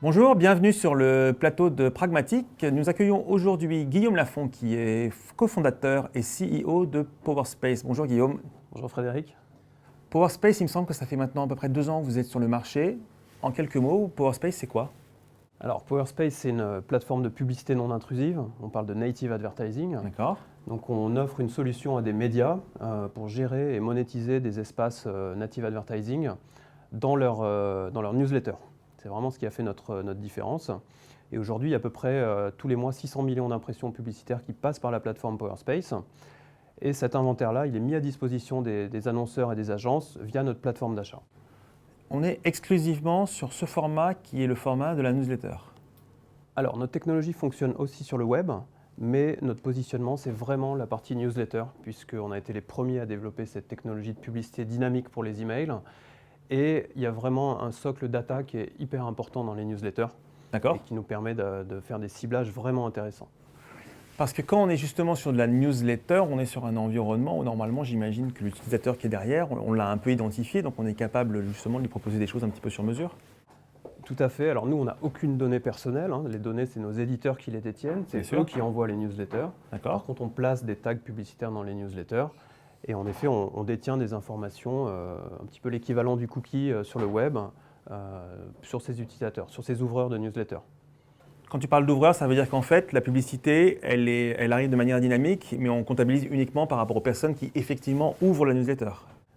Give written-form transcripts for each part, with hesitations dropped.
Bonjour, bienvenue sur le plateau de Pragmatique. Nous accueillons aujourd'hui Guillaume Lafont qui est cofondateur et CEO de Powerspace. Bonjour Guillaume. Bonjour Frédéric. Powerspace, il me semble que ça fait maintenant à peu près 2 ans que vous êtes sur le marché. En quelques mots, Powerspace, c'est quoi? Alors Powerspace, c'est une plateforme de publicité non intrusive. On parle de native advertising. D'accord. Donc on offre une solution à des médias pour gérer et monétiser des espaces native advertising dans leur newsletter. C'est vraiment ce qui a fait notre différence. Et aujourd'hui, il y a à peu près tous les mois 600 millions d'impressions publicitaires qui passent par la plateforme Powerspace. Et cet inventaire-là, il est mis à disposition des annonceurs et des agences via notre plateforme d'achat. On est exclusivement sur ce format qui est le format de la newsletter. Alors, notre technologie fonctionne aussi sur le web, mais notre positionnement, c'est vraiment la partie newsletter, puisqu'on a été les premiers à développer cette technologie de publicité dynamique pour les emails. Et il y a vraiment un socle data qui est hyper important dans les newsletters. D'accord. Et qui nous permet de faire des ciblages vraiment intéressants. Parce que quand on est justement sur de la newsletter, on est sur un environnement où normalement j'imagine que l'utilisateur qui est derrière, on l'a un peu identifié, donc on est capable justement de lui proposer des choses un petit peu sur mesure. Tout à fait. Alors nous, on n'a aucune donnée personnelle. Les données, c'est nos éditeurs qui les détiennent. C'est eux qui envoient les newsletters. Par contre, on place des tags publicitaires dans les newsletters. Et en effet, on détient des informations, un petit peu l'équivalent du cookie sur le web, sur ces utilisateurs, sur ces ouvreurs de newsletters. Quand tu parles d'ouvreurs, ça veut dire qu'en fait, la publicité, elle arrive de manière dynamique, mais on comptabilise uniquement par rapport aux personnes qui effectivement ouvrent la newsletter.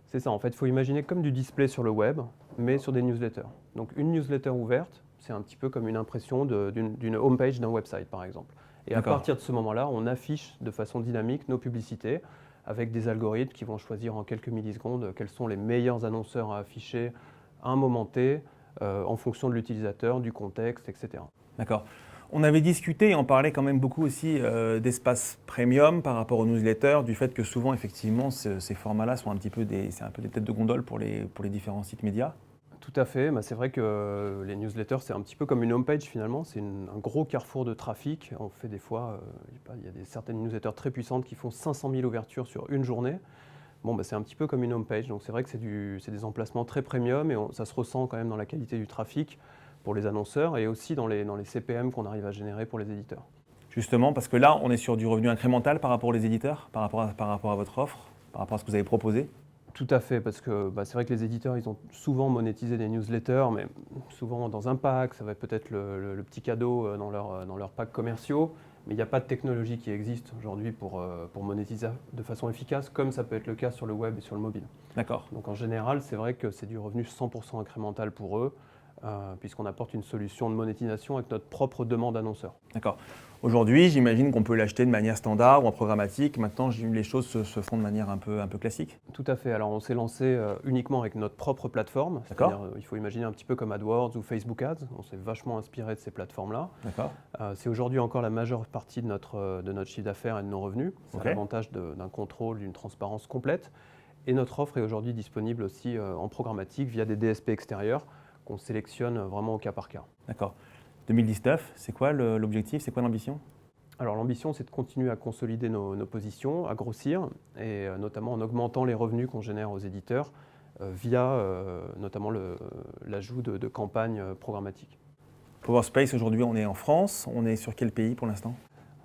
C'est ça, en fait, il faut imaginer comme du display sur le web, mais sur des newsletters. Donc une newsletter ouverte, c'est un petit peu comme une impression d'une homepage d'un website, par exemple. Et à partir de ce moment-là, on affiche de façon dynamique nos publicités avec des algorithmes qui vont choisir en quelques millisecondes quels sont les meilleurs annonceurs à afficher à un moment T, en fonction de l'utilisateur, du contexte, etc. D'accord. On avait discuté et on parlait quand même beaucoup aussi d'espace premium par rapport aux newsletters, du fait que souvent, effectivement, ces formats-là sont un petit peu des têtes de gondole pour les différents sites médias. Tout à fait. C'est vrai que les newsletters, c'est un petit peu comme une homepage finalement. C'est un gros carrefour de trafic. On fait des fois, il y a certaines newsletters très puissantes qui font 500 000 ouvertures sur une journée. C'est un petit peu comme une homepage. Donc c'est vrai que c'est des emplacements très premium et ça se ressent quand même dans la qualité du trafic pour les annonceurs et aussi dans les CPM qu'on arrive à générer pour les éditeurs. Justement, parce que là, on est sur du revenu incrémental par rapport aux éditeurs, par rapport à votre offre, par rapport à ce que vous avez proposé. Tout à fait, parce que c'est vrai que les éditeurs, ils ont souvent monétisé des newsletters, mais souvent dans un pack, ça va être peut-être le petit cadeau dans leurs packs commerciaux, mais il n'y a pas de technologie qui existe aujourd'hui pour monétiser de façon efficace, comme ça peut être le cas sur le web et sur le mobile. D'accord. Donc en général, c'est vrai que c'est du revenu 100% incrémental pour eux, puisqu'on apporte une solution de monétisation avec notre propre demande annonceur. D'accord. Aujourd'hui, j'imagine qu'on peut l'acheter de manière standard ou en programmatique. Maintenant, les choses se font de manière un peu classique. Tout à fait. Alors, on s'est lancé uniquement avec notre propre plateforme. D'accord. Il faut imaginer un petit peu comme AdWords ou Facebook Ads. On s'est vachement inspiré de ces plateformes-là. D'accord. C'est aujourd'hui encore la majeure partie de notre chiffre d'affaires et de nos revenus. C'est l'avantage d'un contrôle, d'une transparence complète. Et notre offre est aujourd'hui disponible aussi en programmatique via des DSP extérieurs qu'on sélectionne vraiment au cas par cas. D'accord. 2019, c'est quoi l'objectif, c'est quoi l'ambition? Alors l'ambition, c'est de continuer à consolider nos positions, à grossir, et notamment en augmentant les revenus qu'on génère aux éditeurs via notamment l'ajout de campagnes programmatiques. Powerspace, aujourd'hui, on est en France. On est sur quel pays pour l'instant?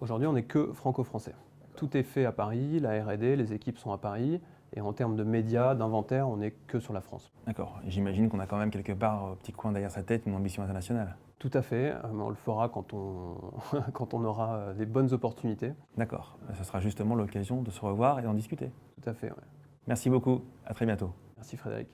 Aujourd'hui, on n'est que franco-français. Tout est fait à Paris, la R&D, les équipes sont à Paris. Et en termes de médias, d'inventaire, on n'est que sur la France. D'accord. J'imagine qu'on a quand même quelque part, au petit coin derrière sa tête, une ambition internationale. Tout à fait. On le fera quand on aura des bonnes opportunités. D'accord. Ce sera justement l'occasion de se revoir et d'en discuter. Tout à fait, ouais. Merci beaucoup. À très bientôt. Merci Frédéric.